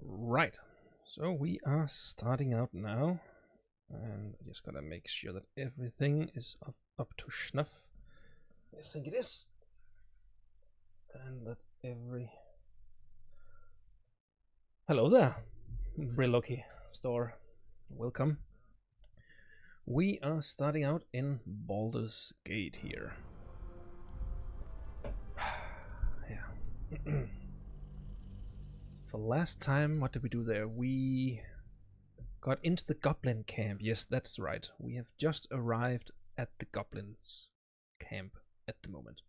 Right, so we are starting out now, and I just gotta make sure that everything is up to snuff. I think it is, and that every... Hello there, Brillocky store, welcome. We are starting out in Baldur's Gate here. Yeah. So last time, what did we do there? We got into the goblin camp. Yes, that's right. We have just arrived at the goblins camp at the moment.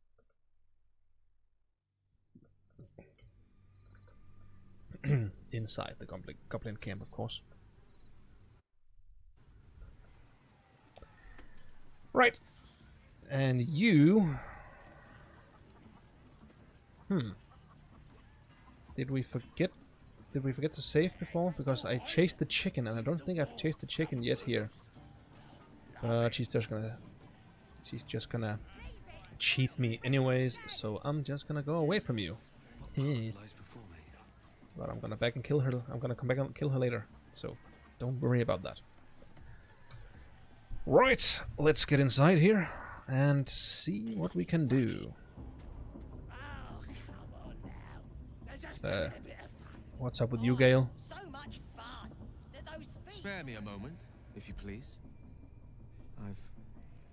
Inside the goblin camp, of course. Right. And you... Did we forget to save before? Because I chased the chicken, and I don't think I've chased the chicken yet here. But she's just gonna cheat me anyways, so I'm just gonna go away from you. But I'm gonna back and kill her. I'm gonna come back and kill her later, so don't worry about that. Right, let's get inside here and see what we can do. What's up with you, Gale? Spare me a moment, if you please. I've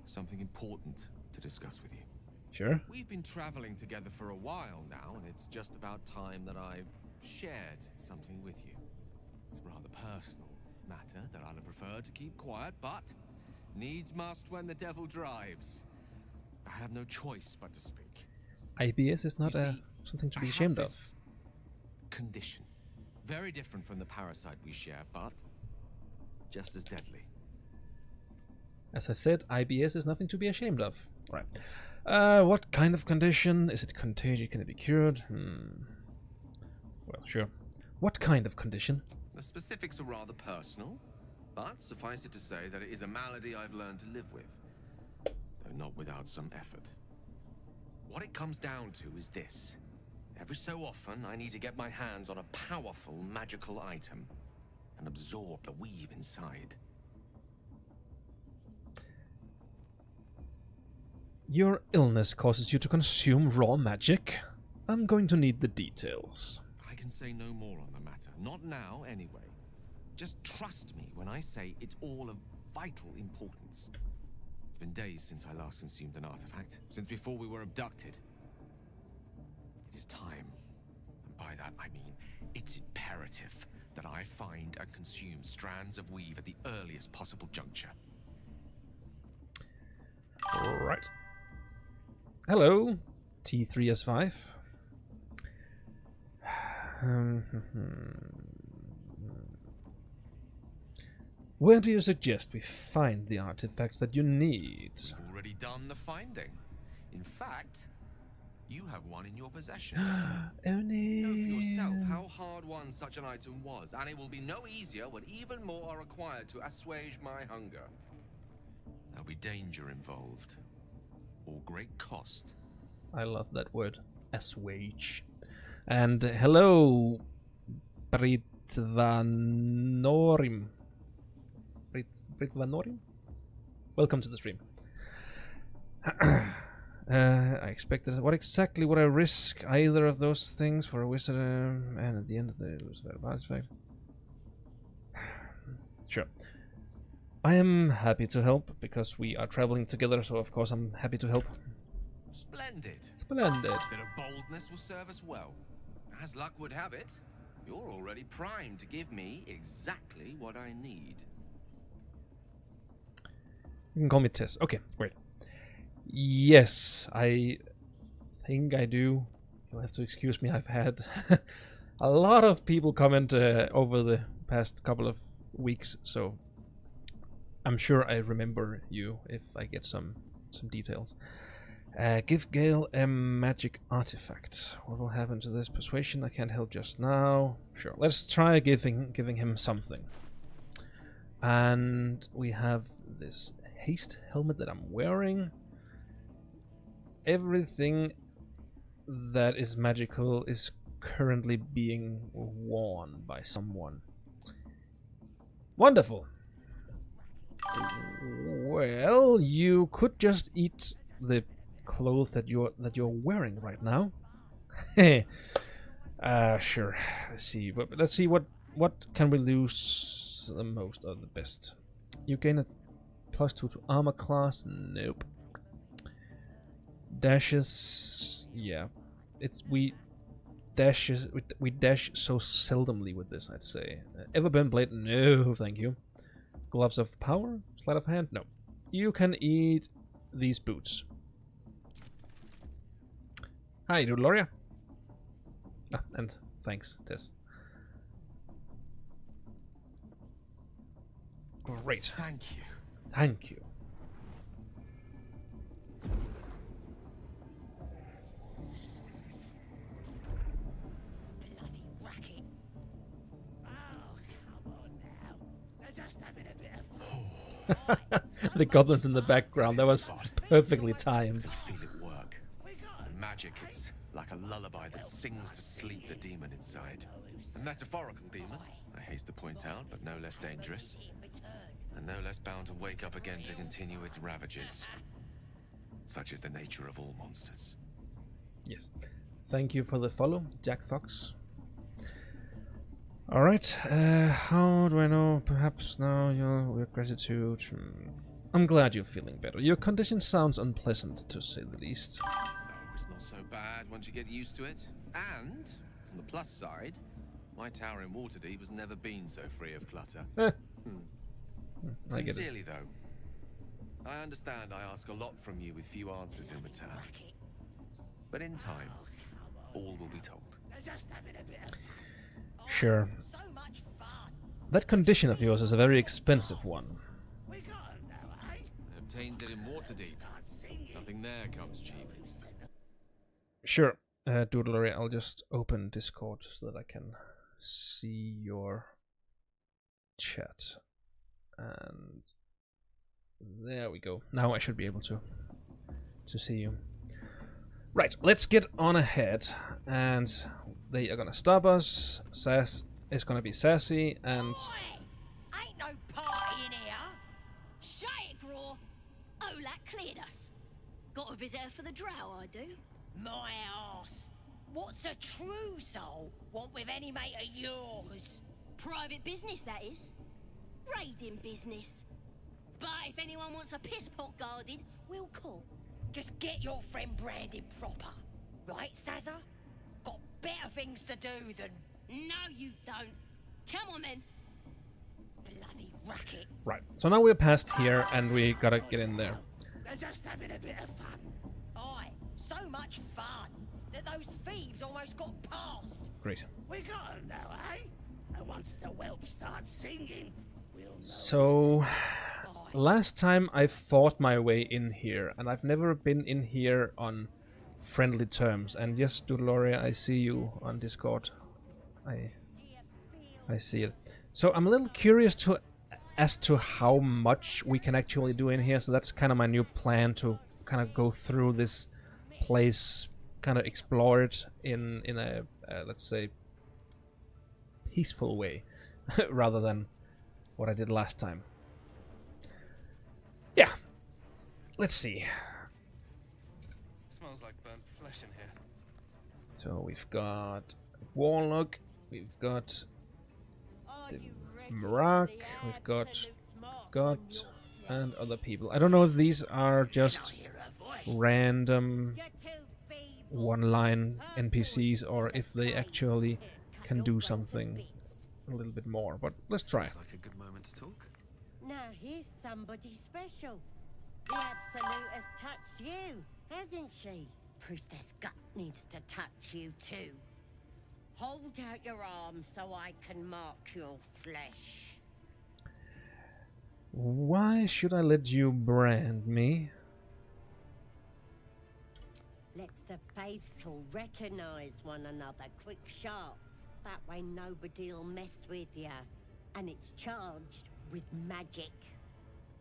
something important to discuss with you. Sure. We've been traveling together for a while now, and it's just about time that I shared something with you. It's a rather personal matter that I'd have preferred to keep quiet, but needs must when the devil drives. I have no choice but to speak. IBS is not something to be ashamed of. Condition. Very different from the parasite we share, but just as deadly. As I said, IBS is nothing to be ashamed of. Right. What kind of condition? Is it contagious? Can it be cured? Well, sure. What kind of condition? The specifics are rather personal, but suffice it to say that it is a malady I've learned to live with, though not without some effort. What it comes down to is this. Every so often, I need to get my hands on a powerful magical item and absorb the weave inside. Your illness causes you to consume raw magic? I'm going to need the details. I can say no more on the matter. Not now, anyway. Just trust me when I say it's all of vital importance. It's been days since I last consumed an artifact, since before we were abducted. It is time, and by that I mean it's imperative that I find and consume strands of weave at the earliest possible juncture. Right. Hello, T3S5. Where do you suggest we find the artifacts that you need? We've already done the finding. In fact, you have one in your possession. Oh no. Know for yourself how hard won such an item was, and it will be no easier when even more are required to assuage my hunger. There'll be danger involved, or great cost. I love that word, assuage. And hello, Britvanorim. Britvanorim? Welcome to the stream. I expected. What exactly would I risk either of those things for a wizard? And at the end of the artifact. Sure. I am happy to help because we are traveling together, so of course I'm happy to help. Splendid. Splendid. A bit of boldness will serve us well. As luck would have it, you're already primed to give me exactly what I need. You can call me Tess. Okay, great. Yes, I think I do. You'll have to excuse me. I've had a lot of people comment over the past couple of weeks, so I'm sure I remember you if I get some details. Give Gale a magic artifact. What will happen to this? Persuasion? I can't help just now. Sure, let's try giving him something. And we have this haste helmet that I'm wearing. Everything that is magical is currently being worn by someone. Wonderful. Well, you could just eat the clothes that you're wearing right now. Sure. Let's see. But let's see what can we lose the most or the best. You gain a +2 to armor class. Nope. Dashes. Yeah. We dash so seldomly with this. I'd say. Everbend blade. No, thank you. Gloves of power. Sleight of hand. No. You can eat these boots. Hi, Doodleria. Ah, and thanks, Tess. Great. Thank you. Thank you. Bloody racket. Oh, come on now. They're just having a bit of fun. The goblins in the background. That was perfectly timed. I feel it work. The magic is like a lullaby that sings to sleep the demon inside. A metaphorical demon, I haste to point out, but no less dangerous. And no less bound to wake up again to continue its ravages. Such is the nature of all monsters. Yes. Thank you for the follow, Jack Fox. Alright, how do I know? Perhaps now your gratitude. I'm glad you're feeling better. Your condition sounds unpleasant, to say the least. No, it's not so bad once you get used to it. And, on the plus side, my tower in Waterdeep has never been so free of clutter. I get it. Sincerely, though, I understand I ask a lot from you with few answers in return. But in time, all will be told. They're just having a bit of fun. Sure. So much fun. That condition of yours is a very expensive one. We got 'em now, eh? I obtained it in Waterdeep. Nothing there comes cheap. Sure, Doodlery, I'll just open Discord so that I can see your chat. And there we go. Now I should be able to see you. Right, let's get on ahead. And they are gonna stop us. Sass is gonna be sassy, and Oi! Ain't no party in here. Shut it, Graw. Olak cleared us. Got a visitor for the drow, I do. My arse. What's a true soul want with any mate of yours? Private business, that is. Raiding business. But if anyone wants a piss pot guarded, we'll call. Just get your friend branded proper. Right, Sazza? Got better things to do than... No, you don't. Come on, then. Bloody racket. right. So now we're past here, and we gotta get in there. They're just having a bit of fun. Aye, so much fun that those thieves almost got past. Great. We got 'em now, eh? And once the whelp starts singing, we'll know. So Aye. last time I fought my way in here, and I've never been in here on friendly terms. And yes, Doodleria, I see you on Discord. I see it. So I'm a little curious as to how much we can actually do in here. So that's kind of my new plan, to kind of go through this place, kind of explore it in a let's say peaceful way, rather than what I did last time. Yeah. Let's see. Smells like burnt flesh in here. So we've got Warlock, we've got the Marak, we've got God, and other people. I don't know if these are just random one-line NPCs or if they actually can do something a little bit more, but let's try. Looks like a good moment to talk. Now here's somebody special. The Absolute has touched you, hasn't she? Priestess Gut needs to touch you too. Hold out your arm so I can mark your flesh. Why should I let you brand me? Let's the faithful recognize one another quick sharp. That way nobody'll mess with ya. And it's charged with magic.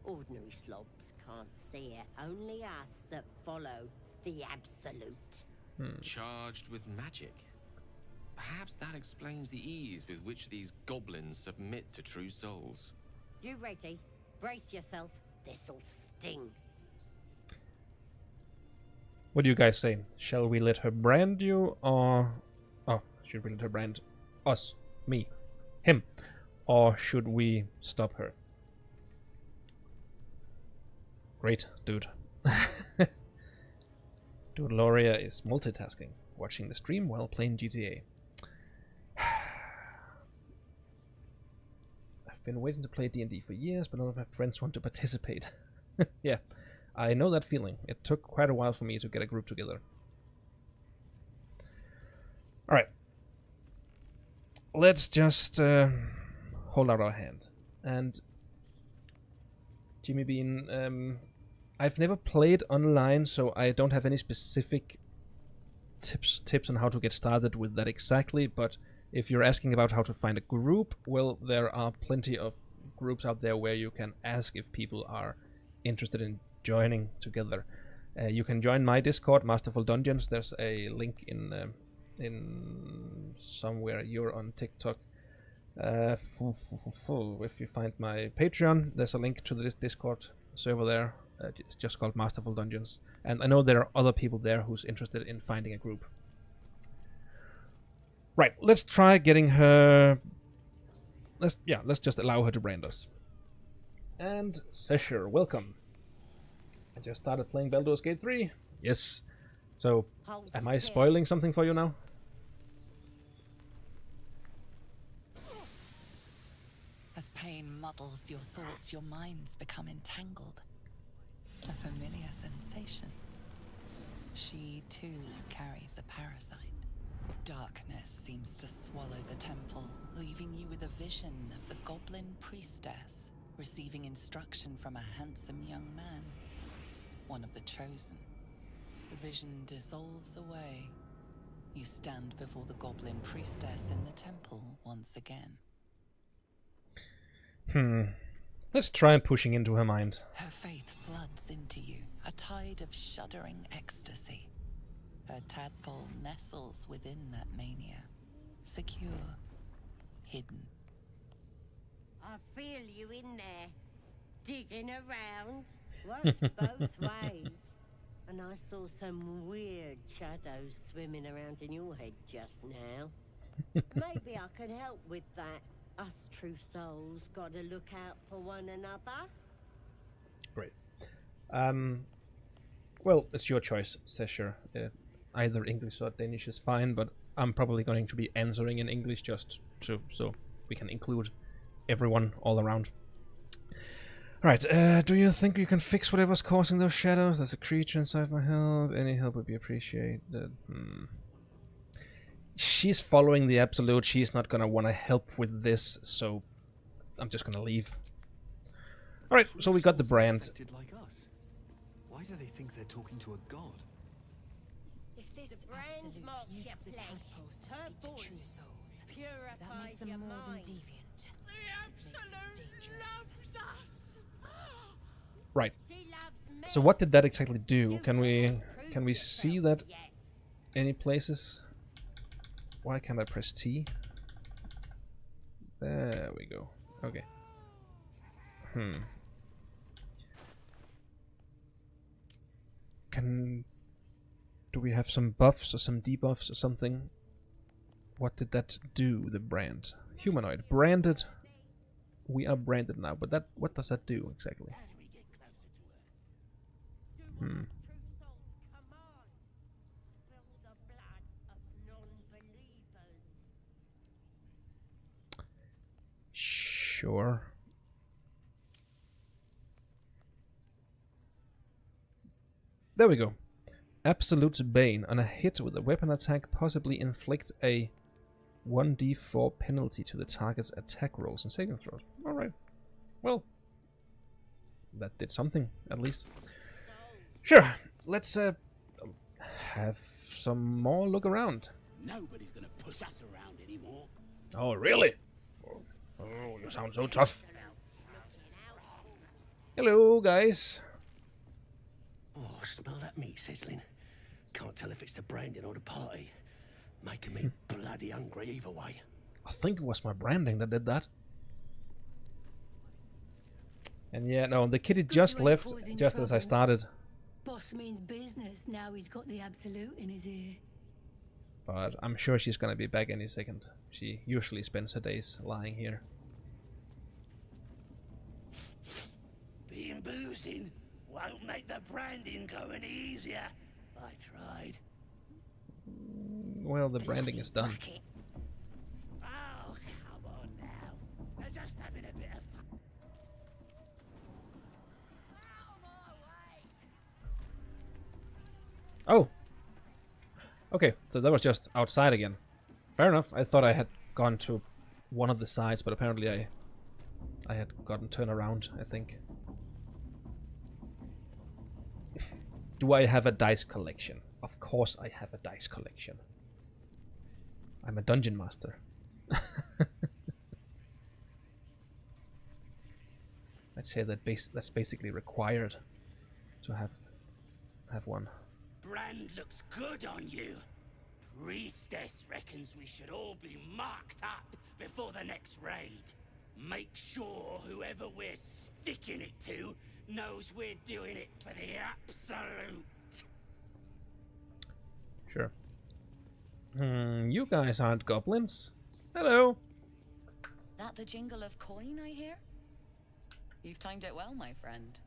Ordinary slobs can't see it. Only us that follow the Absolute. Charged with magic. Perhaps that explains the ease with which these goblins submit to true souls. You ready? Brace yourself. This'll sting. What do you guys say? Shall we let her brand you, or... Oh, should we let her brand us? Me? Him? Or should we stop her? Great, dude. Dude, Loria is multitasking, watching the stream while playing GTA. I've been waiting to play D&D for years, but none of my friends want to participate. Yeah, I know that feeling. It took quite a while for me to get a group together. Alright. Let's just hold out our hand. And Jimmy Bean, I've never played online, so I don't have any specific tips on how to get started with that exactly, but if you're asking about how to find a group, well, there are plenty of groups out there where you can ask if people are interested in joining together. You can join my Discord, Masterful Dungeons. There's a link in somewhere. You're on TikTok. If you find my Patreon, there's a link to this Discord server there. It's just called Masterful Dungeons, and I know there are other people there who's interested in finding a group. Right, let's try getting her. Let's just allow her to brand us. And Sesher, welcome. I just started playing Baldur's Gate 3. Yes. So, am I spoiling something for you now? As pain muddles your thoughts, your minds become entangled. A familiar sensation. She too carries a parasite. Darkness seems to swallow the temple, leaving you with a vision of the goblin priestess receiving instruction from a handsome young man, one of the chosen. The vision dissolves away. You stand before the goblin priestess in the temple once again. Let's try pushing into her mind. Her faith floods into you, a tide of shuddering ecstasy. Her tadpole nestles within that mania, secure, hidden. I feel you in there, digging around. Works both ways. And I saw some weird shadows swimming around in your head just now. Maybe I can help with that. Us true souls gotta look out for one another. Great. Well, it's your choice, Sesher. Either English or Danish is fine, but I'm probably going to be answering in English just so we can include everyone all around. Alright, do you think you can fix whatever's causing those shadows? There's a creature inside my help. Any help would be appreciated. She's following the absolute. She's not gonna want to help with this, so I'm just gonna leave. Alright, so we got the brand. Like us. Why do they think they're talking to a god? If this brand marks your flesh, her voice purifies your mind. The Absolute loves us. Right. She loves me. So what did that exactly do? Can we see that any places? Why can't I press T? There we go. Okay. Do we have some buffs or some debuffs or something? What did that do, the brand? Humanoid. Branded. We are branded now, but what does that do exactly? Sure. There we go. Absolute Bane. On a hit with a weapon attack, possibly inflict a 1d4 penalty to the target's attack rolls and saving throws. Alright. Well, that did something, at least. Sure. Let's have some more look around. Nobody's gonna push us around anymore. Oh, really? Oh, you sound so tough. Hello, guys. Oh, smell that meat sizzling. Can't tell if it's the branding or the party. Making me bloody hungry either way. I think it was my branding that did that. And yeah, no, the kitty just left just as I started. Boss means business. Now he's got the absolute in his ear. But I'm sure she's gonna be back any second. She usually spends her days lying here. Being boozing won't make the branding go any easier. I tried. Well, the branding is done. Oh, come on now. They're just having a bit of fun. Oh! Okay, so that was just outside again. Fair enough. I thought I had gone to one of the sides, but apparently I had gotten turned around, I think. Do I have a dice collection? Of course I have a dice collection. I'm a dungeon master. I'd say that that's basically required to have one. Brand looks good on you. Priestess reckons we should all be marked up before the next raid. Make sure whoever we're sticking it to knows we're doing it for the absolute. Sure. You guys aren't goblins. Hello. That the jingle of coin I hear? You've timed it well, my friend.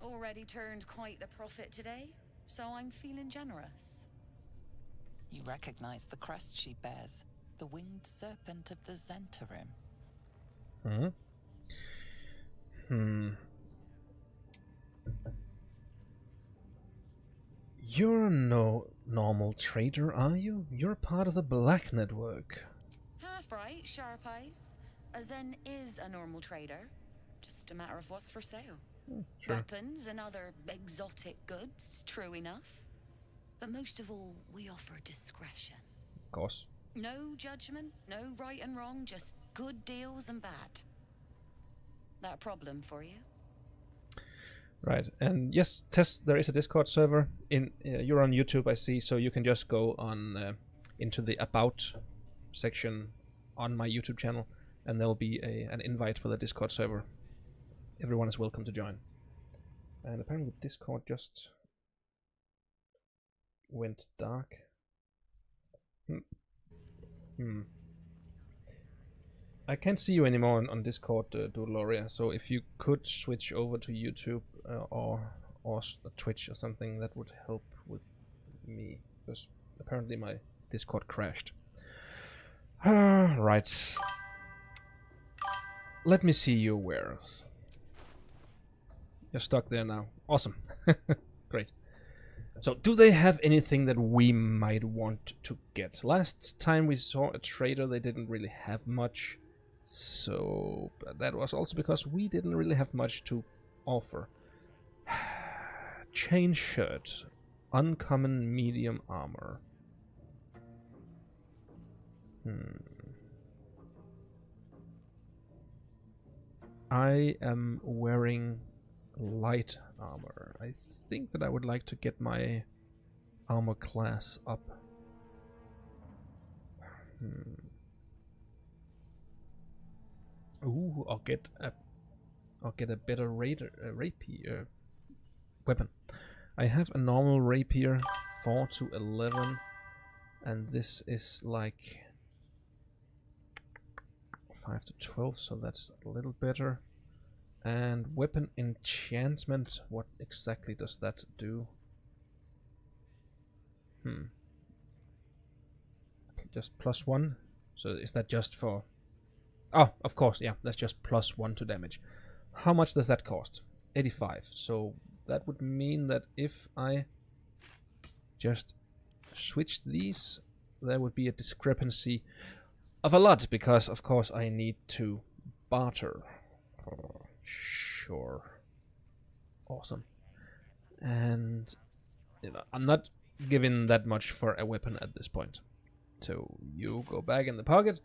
Already turned quite the profit today, so I'm feeling generous. You recognize the crest she bears, the winged serpent of the Zentarim. You're no normal trader, are you? You're part of the Black Network. Half right, sharp eyes. A Zen is a normal trader. Just a matter of what's for sale. Sure. Weapons and other exotic goods, true enough. But most of all, we offer discretion. Of course. No judgment, no right and wrong, just good deals and bad. That a problem for you? Right, and yes, Tess, there is a Discord server. You're on YouTube, I see, so you can just go on into the About section on my YouTube channel, and there'll be an invite for the Discord server. Everyone is welcome to join. And apparently Discord just went dark. I can't see you anymore on Discord, Doloria, so if you could switch over to YouTube or Twitch or something, that would help with me, because apparently my Discord crashed. Right. Let me see your wares. You're stuck there now. Awesome. Great. So, do they have anything that we might want to get? Last time we saw a trader, they didn't really have much. So, that was also because we didn't really have much to offer. Chain shirt. Uncommon medium armor. I am wearing light armor. I think that I would like to get my armor class up. Ooh, I'll get a better rapier weapon. I have a normal rapier, 4 to 11, and this is like 5 to 12, so that's a little better. And weapon enchantment, what exactly does that do? Just +1. So is that just for... Oh, of course, yeah, that's just +1 to damage. How much does that cost? 85. So that would mean that if I just switched these, there would be a discrepancy of a lot, because of course I need to barter. Sure. Awesome. And you know, I'm not giving that much for a weapon at this point. So you go back in the pocket.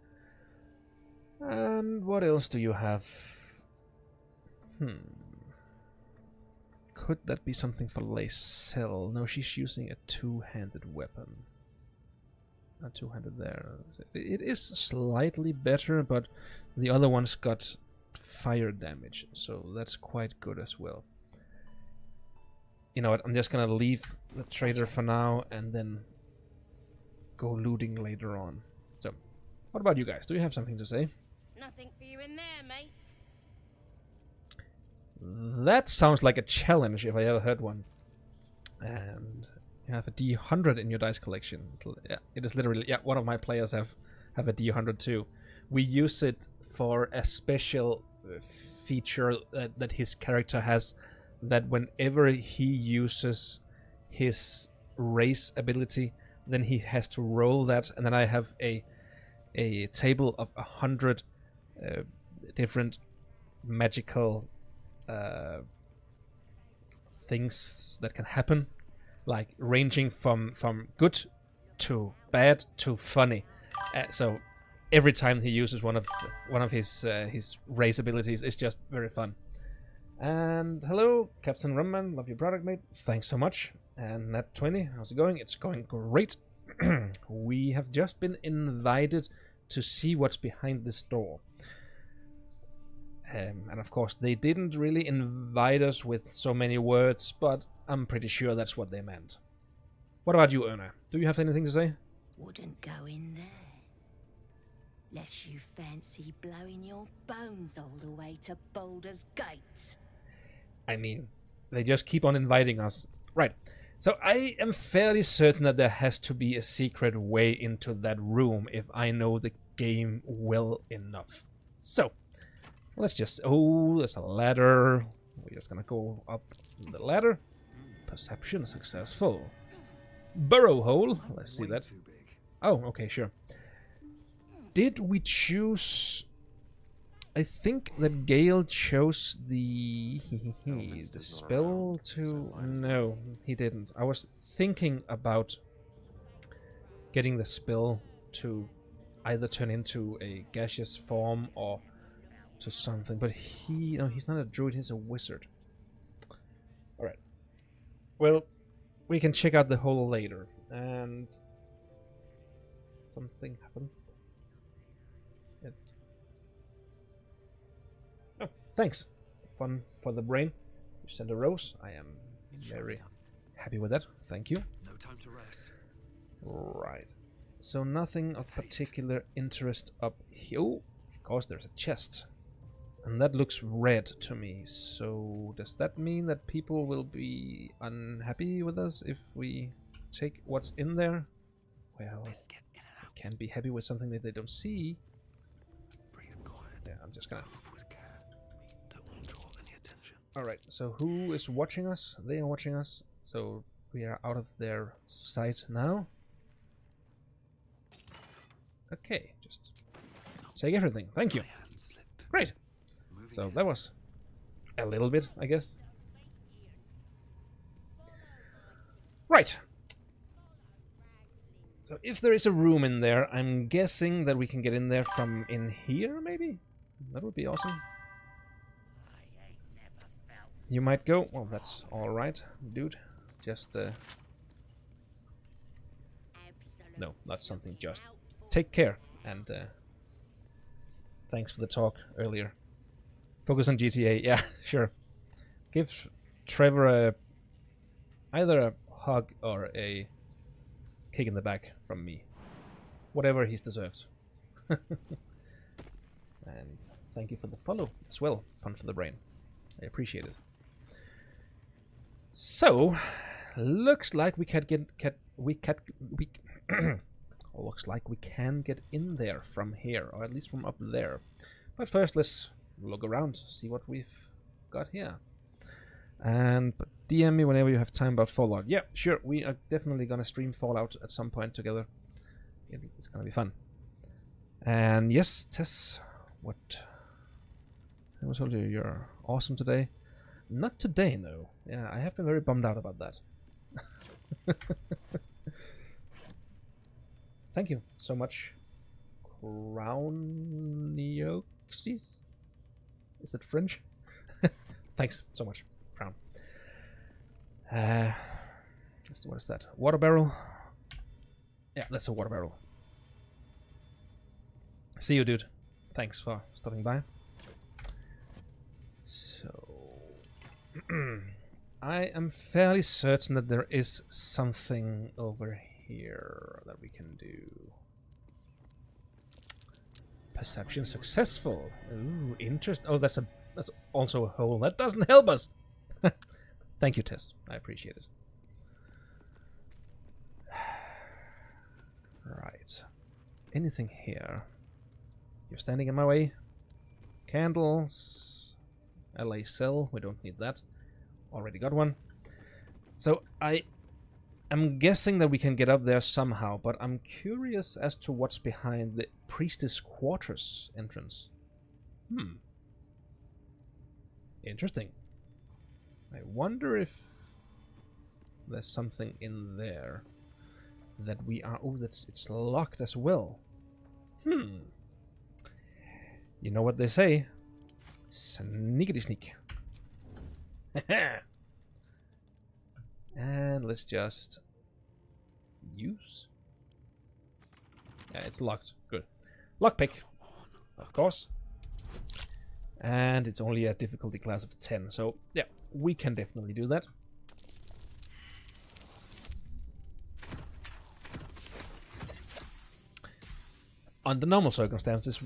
And what else do you have? Could that be something for Lacelle? No, she's using a two-handed weapon. 200 there. It is slightly better, but the other one's got fire damage, so that's quite good as well. You know what, I'm just gonna leave the trader for now and then go looting later on. So, what about you guys? Do you have something to say? Nothing for you in there, mate. That sounds like a challenge if I ever heard one. And you have a D100 in your dice collection. Yeah, it is literally, yeah, one of my players have a D100 too. We use it for a special feature that his character has, that whenever he uses his race ability, then he has to roll that, and then I have a table of 100 different magical things that can happen, like ranging from good to bad to funny. So every time he uses one of his race abilities, it's just very fun. And hello, Captain Rumman, love your product, mate. Thanks so much. And Nat 20, how's it going? It's going great. We have just been invited to see what's behind this door. And of course, they didn't really invite us with so many words, but I'm pretty sure that's what they meant. What about you, Erna? Do you have anything to say? Wouldn't go in there. Lest you fancy blowing your bones all the way to Baldur's Gate. I mean, they just keep on inviting us. Right. So I am fairly certain that there has to be a secret way into that room if I know the game well enough. So, let's just... Oh, there's a ladder. We're just gonna go up the ladder. Perception successful. Burrow hole. Let's see that. Oh, okay, sure. Did we choose... I think that Gale chose the spell to... No, he didn't. I was thinking about getting the spell to either turn into a gaseous form or to something, but he's not a druid, he's a wizard. Alright. Well, we can check out the hole later. And something happened. Oh, thanks. Fun for the brain. You sent a rose. I am very happy with that. Thank you. No time to rest. Right. So nothing of particular interest up here. Oh, of course there's a chest. And that looks red to me. So does that mean that people will be unhappy with us if we take what's in there? Well, can be happy with something that they don't see. Yeah, I'm just gonna... Alright, so who is watching us? They are watching us, so we are out of their sight now. Okay, just take everything. Thank you. Great. So that was a little bit, I guess. Right. So if there is a room in there, I'm guessing that we can get in there from in here, maybe? That would be awesome. You might go. Well, that's alright, dude. Just, no, not something just. Take care, and, thanks for the talk earlier. Focus on GTA, yeah, sure. Give Trevor either a hug or a kick in the back from me. Whatever he's deserved. And thank you for the follow as well. Fun for the brain. I appreciate it. So, looks like we can looks like we can get in there from here, or at least from up there. But first, let's look around, see what we've got here. And DM me whenever you have time about Fallout. Yeah, sure, we are definitely gonna stream Fallout at some point together. It's gonna be fun. And yes, Tess, what? I was told you you're awesome today. Not today, no. Yeah, I have been very bummed out about that. Thank you so much. Crownioxis? Is it French? Thanks so much, Crown. What is that? Water barrel? Yeah, that's a water barrel. See you, dude. Thanks for stopping by. So, I am fairly certain that there is something over here that we can do. Perception successful. Ooh, interest. Oh, that's also a hole. That doesn't help us. Thank you, Tess. I appreciate it. Right. Anything here? You're standing in my way. Candles. LA cell. We don't need that. Already got one. So I'm guessing that we can get up there somehow, but I'm curious as to what's behind the priestess quarters entrance. Interesting. I wonder if there's something in there that we are... Oh, it's locked as well. You know what they say? Sneakity sneak. And let's just use. Yeah, it's locked. Good. Lockpick, of course. And it's only a difficulty class of 10, so yeah, we can definitely do that. Under normal circumstances,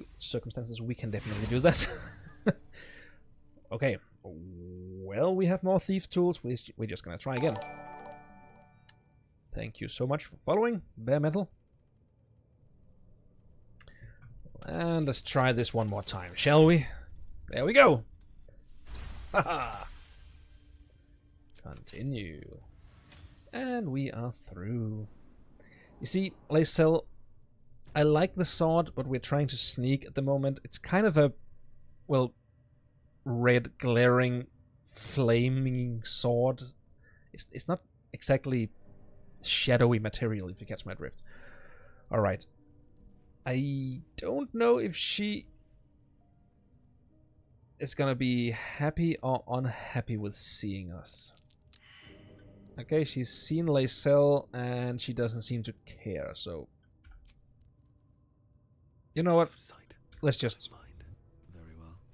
we can definitely do that. Okay. Well, we have more thief tools. We're just gonna try again. Thank you so much for following, Bare Metal. And let's try this one more time, shall we? There we go. Haha. Continue. And we are through. You see, Lacel, I like the sword, but we're trying to sneak at the moment. It's kind of a, well, red glaring flaming sword. It's not exactly shadowy material, if you catch my drift. Alright. I don't know if she is gonna be happy or unhappy with seeing us. Okay, she's seen Lacel and she doesn't seem to care, so... You know what? Let's just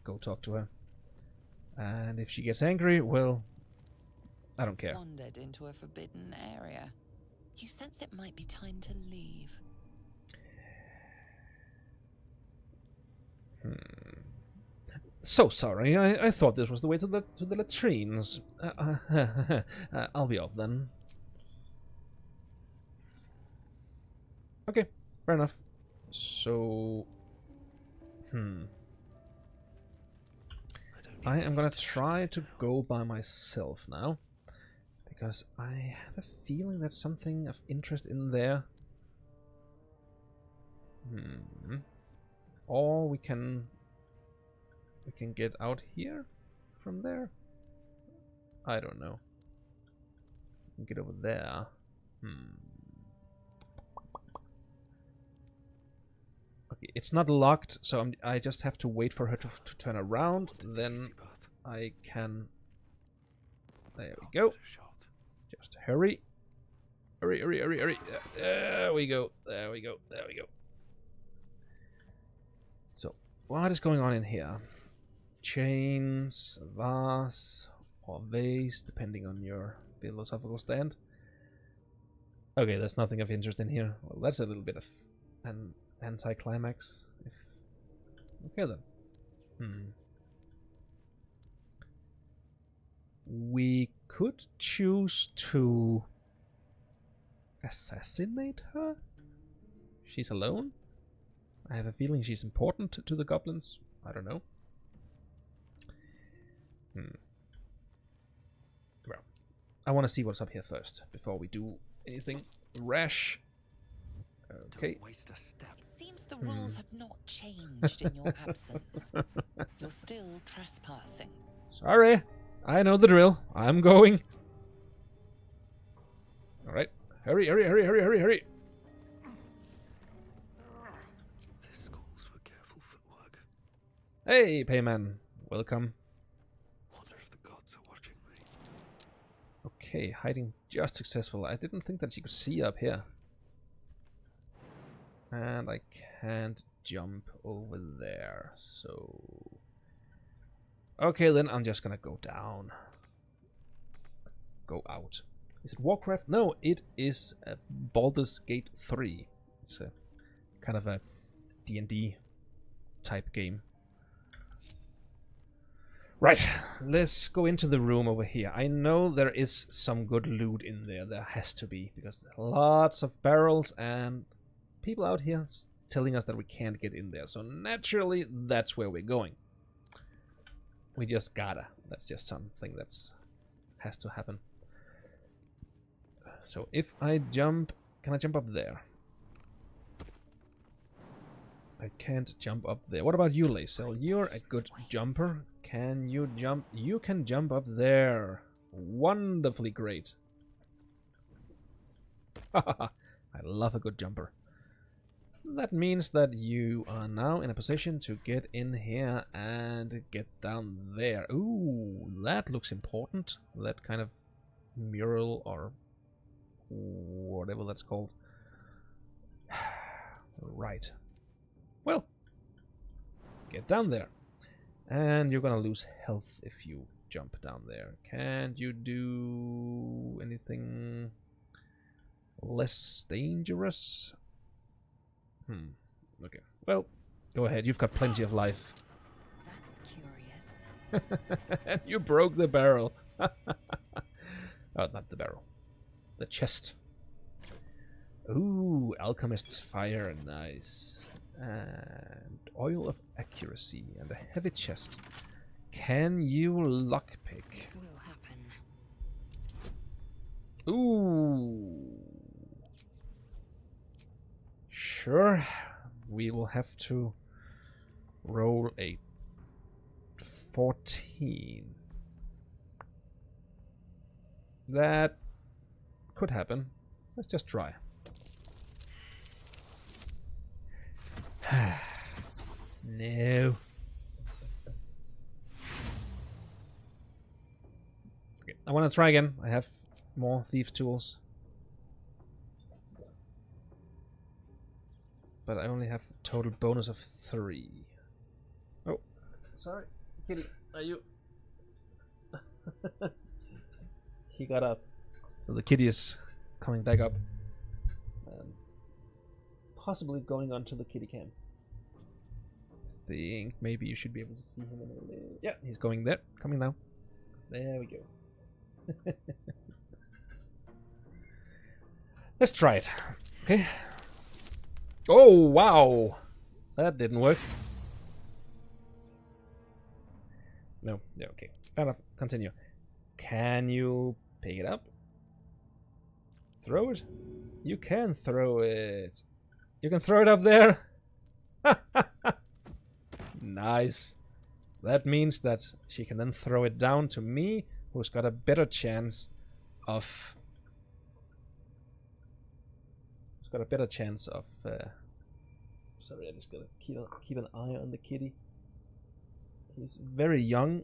go talk to her. And if she gets angry, well, I don't care. Wandered into a forbidden area. You sense it might be time to leave. So sorry. I thought this was the way to the latrines. I'll be off then. Okay, fair enough. So, I am gonna try to go by myself now, because I have a feeling there's something of interest in there. Or we can get out here from there. I don't know. We can get over there. Okay, it's not locked, so I just have to wait for her to turn around. Then I can... There we go. Just hurry. Hurry, hurry, hurry, hurry. There we go. There we go. There we go. So, what is going on in here? Chains, vase, or vase, depending on your philosophical stand. Okay, there's nothing of interest in here. Well, that's a little bit of an anticlimax. Okay then. We could choose to assassinate her. She's alone. I have a feeling she's important to the goblins. I don't know. Well, I want to see what's up here first before we do anything rash. Okay. It seems the rules have not changed in your absence. You're still trespassing. Sorry, I know the drill. I'm going. All right, hurry, hurry, hurry, hurry, hurry, hurry. This calls for careful footwork. Hey, Payman, welcome. Wonder if the gods are watching me. Okay, hiding just successful. I didn't think that she could see up here. And I can't jump over there, so... Okay, then I'm just gonna go down. Go out. Is it Warcraft? No, it is Baldur's Gate 3. It's a kind of a D&D type game. Right, let's go into the room over here. I know there is some good loot in there. There has to be, because there are lots of barrels and people out here telling us that we can't get in there. So naturally, that's where we're going. We just gotta. That's just something that's has to happen. So if I jump, can I jump up there? I can't jump up there. What about you, Lae'zel? You're a good jumper. Can you jump? You can jump up there. Wonderfully great. I love a good jumper. That means that you are now in a position to get in here and get down there. Ooh, that looks important. That kind of mural or whatever that's called. Right. Well, get down there. And you're gonna lose health if you jump down there. Can't you do anything less dangerous? Okay. Well, go ahead. You've got plenty of life. That's curious. You broke the barrel. Oh, not the barrel. The chest. Ooh, Alchemist's Fire. Nice. And Oil of Accuracy. And a heavy chest. Can you lockpick? Will happen. Ooh. Sure. We will have to roll a 14. That could happen. Let's just try. No. Okay, I want to try again. I have more thief tools. But I only have a total bonus of 3. Oh, sorry. Kitty, are you... He got up. So the kitty is coming back up. Possibly going onto the kitty cam. Think maybe you should be able to see him in a little... Yeah, he's going there. Coming now. There we go. Let's try it. Okay. Oh, wow. That didn't work. No. Yeah, okay. Fair enough. Continue. Can you pick it up? Throw it? You can throw it. You can throw it up there. Nice. That means that she can then throw it down to me, who's got a better chance of... Sorry, I'm just gonna keep an eye on the kitty. He's very young.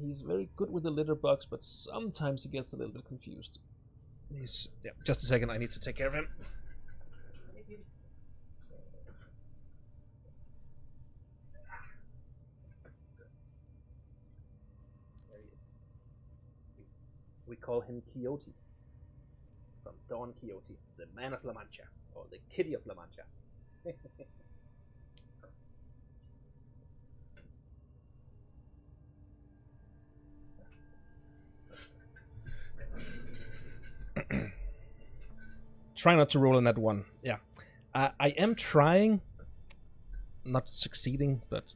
He's very good with the litter box, but sometimes he gets a little bit confused. Yeah, just a second, I need to take care of him. There he is. We call him Quixote. From Don Quixote, the man of La Mancha, or the kitty of La Mancha. Try not to roll in that one. Yeah. I am trying, not succeeding, but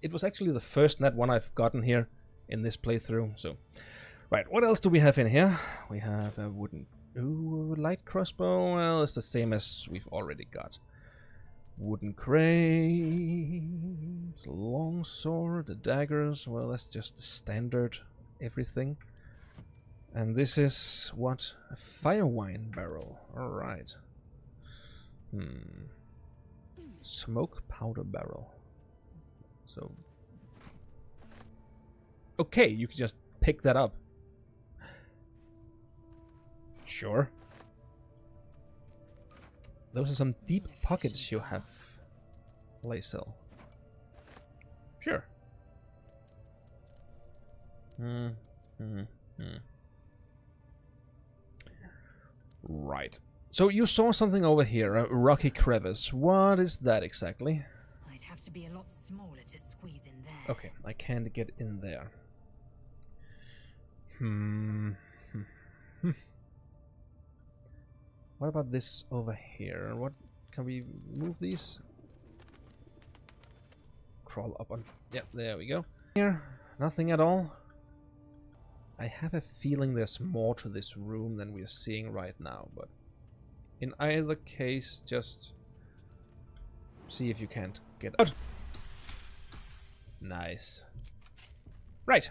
it was actually the first net one I've gotten here in this playthrough. So, right, what else do we have in here? We have a wooden... Ooh, light crossbow. Well, it's the same as we've already got. Wooden crate, long sword, the daggers. Well, that's just the standard everything. And this is what? A fire wine barrel. Alright. Smoke powder barrel. So. Okay, you can just pick that up. Sure. Those are some deep pockets you have, Lae'zel. Sure. Right. So you saw something over here, a rocky crevice. What is that exactly? I'd have to be a lot smaller to squeeze in there. Okay, I can't get in there. What about this over here? What can we move these? Crawl up on. Yep, there we go. Here, nothing at all. I have a feeling there's more to this room than we're seeing right now, but in either case, just see if you can't get out. Nice. Right.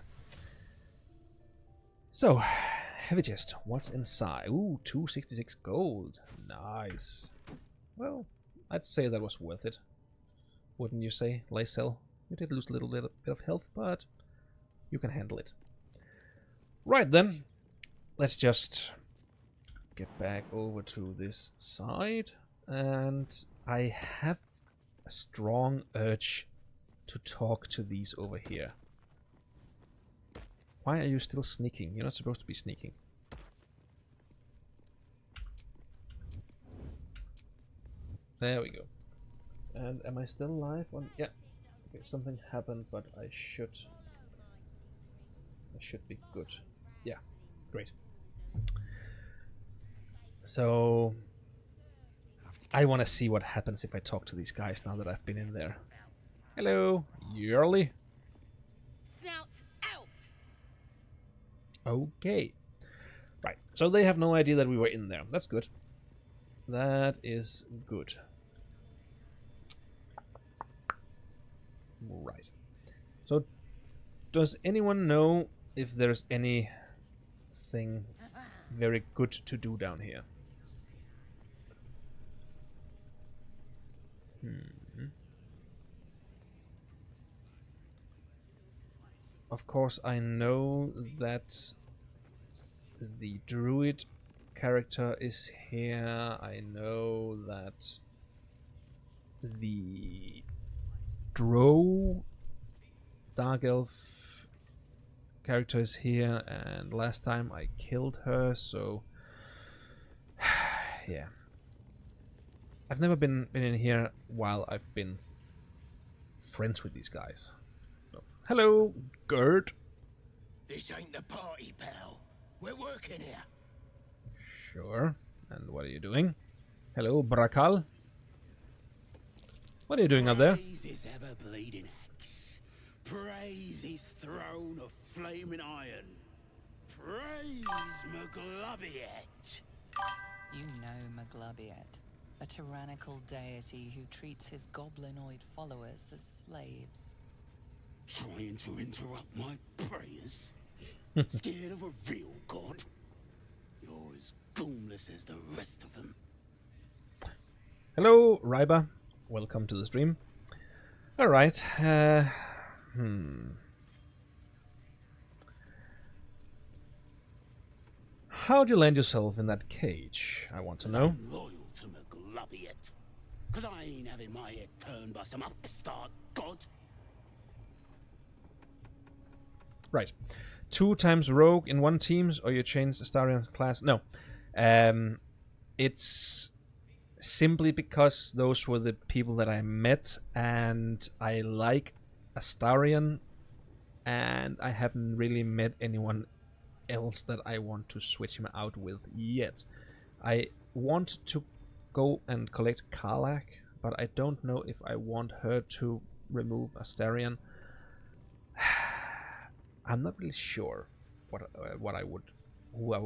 So, heavy chest. What's inside? Ooh, 266 gold. Nice. Well, I'd say that was worth it. Wouldn't you say, Lae'zel? You did lose a little bit of health, but you can handle it. Right then, let's just get back over to this side, and I have a strong urge to talk to these over here. Why are you still sneaking? You're not supposed to be sneaking. There we go. And am I still alive? Yeah. Okay, something happened, but I should be good. Yeah, great. So I want to see what happens if I talk to these guys now that I've been in there. Hello, Yearly. Snout out. Okay. Right. So they have no idea that we were in there. That's good. That is good. Right. So does anyone know if there's anything very good to do down here? Of course, I know that the druid character is here. I know that the drow dark elf character is here, and last time I killed her, so yeah. I've never been in here while I've been friends with these guys. So, hello, Gerd. This ain't the party, pal. We're working here. Sure. And what are you doing? Hello, Brakal. What are you doing up there? Praise his ever-bleeding axe. Praise his throne of flaming iron. Praise Maglubiet. You know Maglubiet, a tyrannical deity who treats his goblinoid followers as slaves. Trying to interrupt my prayers? Scared of a real god? You're as goomless as the rest of them. Hello, Ryba. Welcome to the stream. Alright. How'd you land yourself in that cage? I want to know. I'm loyal to Maglubiet. Cause I ain't having my head turned by some upstart god. Right. 2 times rogue in one team, or you change Astarion's class? No. It's simply because those were the people that I met, and I like Astarion, and I haven't really met anyone else that I want to switch him out with yet. I want to go and collect Karlach, but I don't know if I want her to remove Astarion. I'm not really sure who I would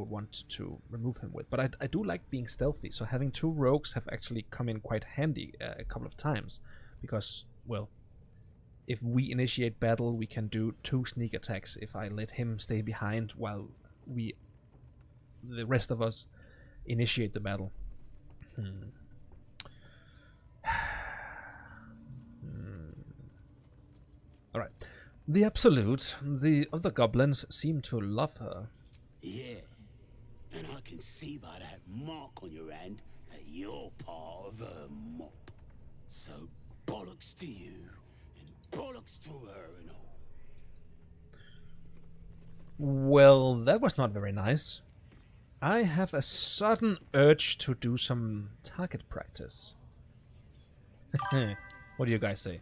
want to remove him with, but I do like being stealthy, so having 2 rogues have actually come in quite handy a couple of times, because, well, if we initiate battle, we can do 2 sneak attacks if I let him stay behind while the rest of us initiate the battle. Alright. The Absolute, the other goblins seem to love her. Yeah, and I can see by that mark on your hand that you're part of of her mop. So bollocks to you, and bollocks to her and all. Well, that was not very nice. I have a sudden urge to do some target practice. What do you guys say?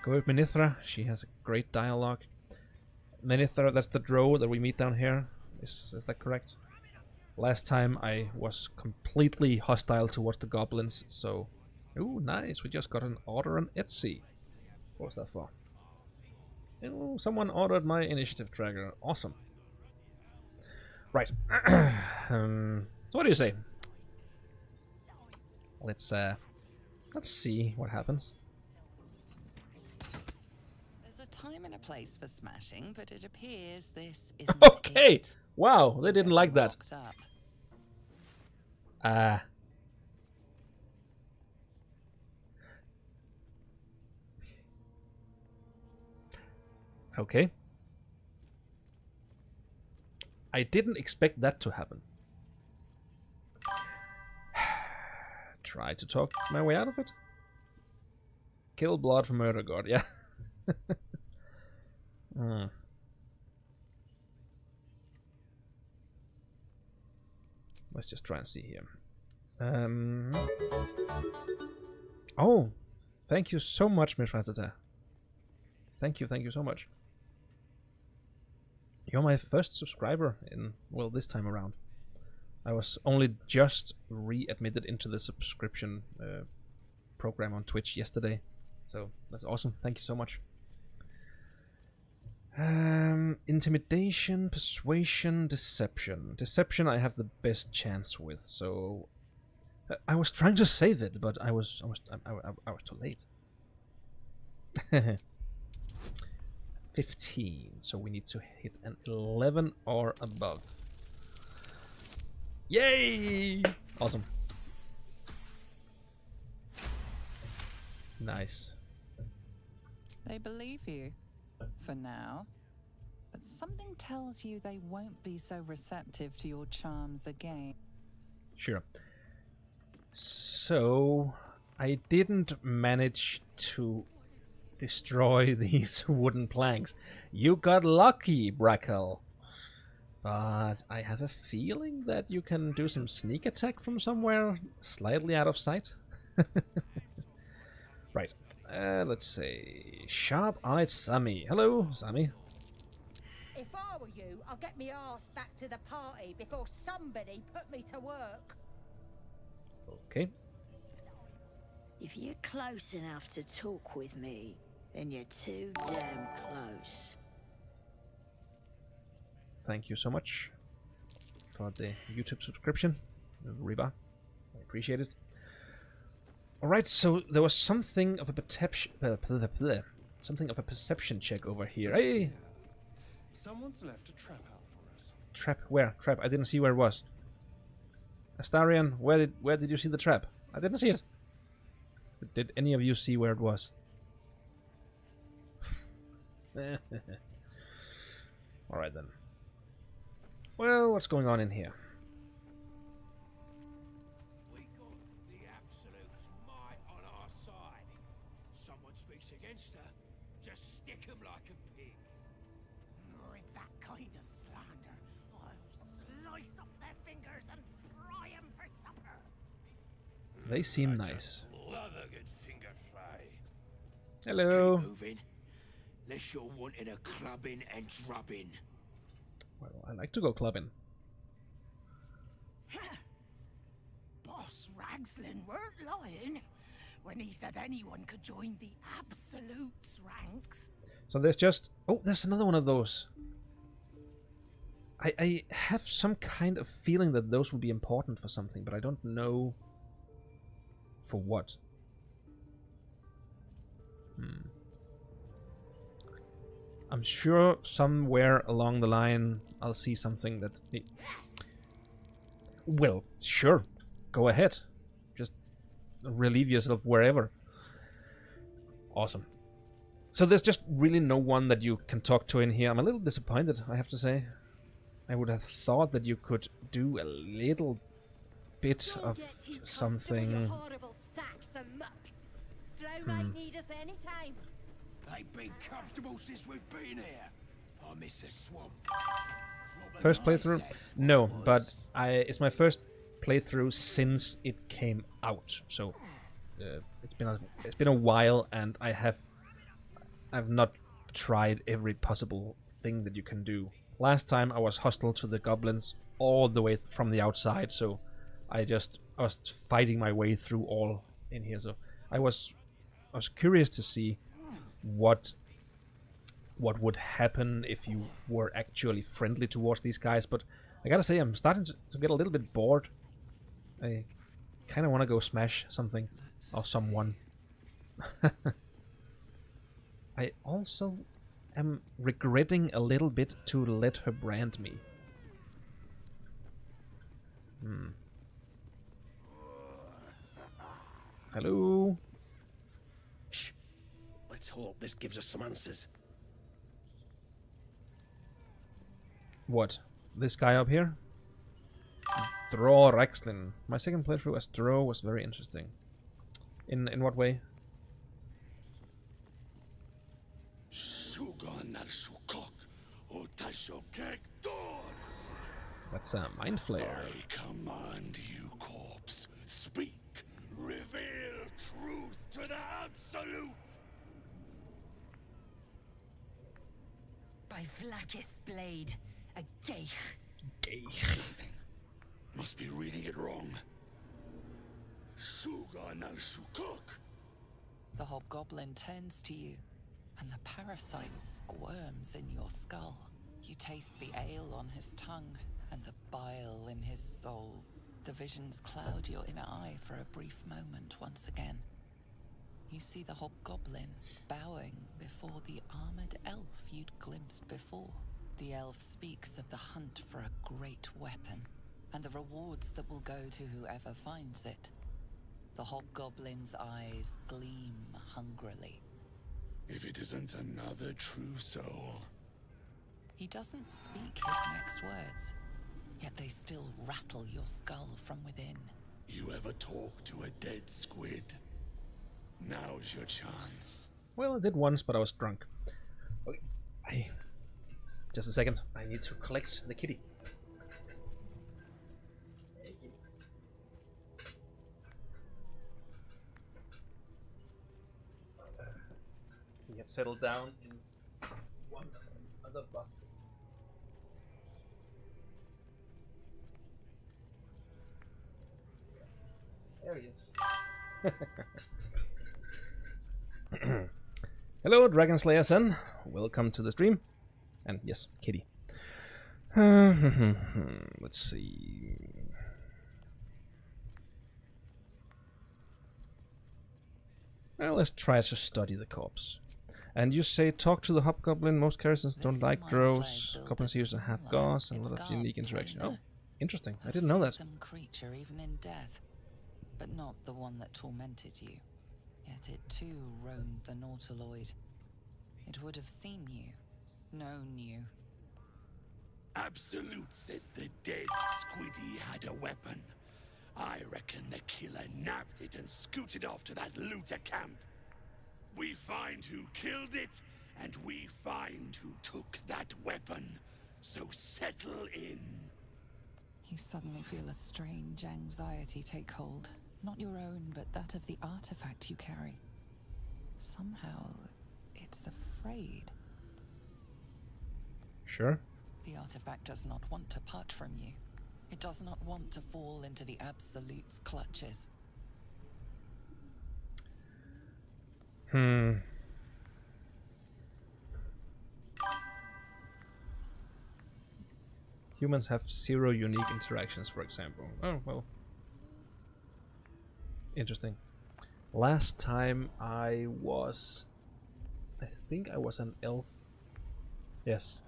Go with Menithra, she has a great dialogue. Menithra, that's the drow that we meet down here. Is that correct? Last time I was completely hostile towards the goblins, so... Ooh, nice, we just got an order on Etsy. What was that for? Oh, someone ordered my initiative tracker. Awesome. Right. So what do you say? Let's see what happens. There's a time and a place for smashing, but it appears this isn't Okay. it. Wow, they You're didn't like getting that. locked up. Okay. I didn't expect that to happen. Try to talk my way out of it. Kill blood for murder god, yeah. Let's just try and see here. Oh, thank you so much, Miss Ratata. Thank you so much. You're my first subscriber in, well, this time around. I was only just readmitted into the subscription program on Twitch yesterday. So that's awesome. Thank you so much. Intimidation, persuasion, deception. Deception I have the best chance with, so I was trying to save it, but I was too late. 15, so we need to hit an 11 or above. Yay! Awesome. Nice. They believe you, for now. But something tells you they won't be so receptive to your charms again. Sure. So, I didn't manage to destroy these wooden planks. You got lucky, Brackle. But I have a feeling that you can do some sneak attack from somewhere slightly out of sight. Right. Let's say sharp-eyed Sammy. Hello, Sammy. If I were you, I'd get me arse back to the party before somebody put me to work. Okay. If you're close enough to talk with me, then you're too damn close. Thank you so much for the YouTube subscription, Reba. I appreciate it. Alright, so there was something of a perception check over here. Hey! Someone's left a trap out for us. Trap? Where? Trap? I didn't see where it was. Astarion, where did you see the trap? I didn't see it. Did any of you see where it was? Alright then. Well, what's going on in here? We got the Absolute's might on our side. Someone speaks against her, just stick 'em like a pig. With that kind of slander, I'll slice off their fingers and fry 'em for supper. They seem nice. Love a good finger fry. Hello. Keep moving. Unless you're wanting a clubbing and drubbing. Well, I like to go clubbing. Boss Ragslin weren't lying when he said anyone could join the Absolute's ranks. So there's just... Oh, there's another one of those. I have some kind of feeling that those will be important for something, but I don't know for what. I'm sure somewhere along the line I'll see something that... Well, sure. Go ahead. Just relieve yourself wherever. Awesome. So there's just really no one that you can talk to in here. I'm a little disappointed, I have to say. I would have thought that you could do a little bit of something. Flow might need us anytime. Ain't been comfortable since we've been here. I miss the swamp. First playthrough? No, but it's my first playthrough since it came out. So it's been a while, and I've not tried every possible thing that you can do. Last time I was hostile to the goblins all the way from the outside, so I was fighting my way through all in here. So I was curious to see what would happen if you were actually friendly towards these guys, but I gotta say I'm starting to get a little bit bored. I kind of want to go smash something or someone. I also am regretting a little bit to let her brand me. Hello? Shh. Let's hope this gives us some answers. What? This guy up here? Draw Rexlin. My second playthrough as Draw was very interesting. In what way? That's a mind flayer. I command you, corpse. Speak. Reveal truth to the absolute. By Vlaakith's blade, a geich. Must be reading it wrong. Suga no Shukok. The hobgoblin turns to you, and the parasite squirms in your skull. You taste the ale on his tongue and the bile in his soul. The visions cloud your inner eye for a brief moment once again. You see the hobgoblin bowing before the armored elf you'd glimpsed before. The elf speaks of the hunt for a great weapon, and the rewards that will go to whoever finds it. The hobgoblin's eyes gleam hungrily. If it isn't another true soul. He doesn't speak his next words, yet they still rattle your skull from within. You ever talk to a dead squid? Now's your chance. Well, I did once, but I was drunk. Okay. Just a second. I need to collect the kitty. He had settled down in one of the boxes. There he is. Hello, Dragon Slayer Sen. Welcome to the stream. And yes, kitty. Let's see. Well, let's try to study the corpse. And you say talk to the hobgoblin. Most characters don't like drows. Goblins use a half gauze and a lot of unique interaction. Oh, interesting. I didn't know that. Some creature even in death, but not the one that tormented you. Yet it too roamed the Nautiloid. It would have seen you, known you. Absolute says the dead squiddy had a weapon. I reckon the killer nabbed it and scooted off to that looter camp. We find who killed it, and we find who took that weapon. So settle in. You suddenly feel a strange anxiety take hold. Not your own, but that of the artifact you carry. Somehow, it's afraid. Sure. The artifact does not want to part from you. It does not want to fall into the Absolute's clutches. Humans have 0 unique interactions, for example. Oh, well. Interesting. Last time I think I was an elf. Yes.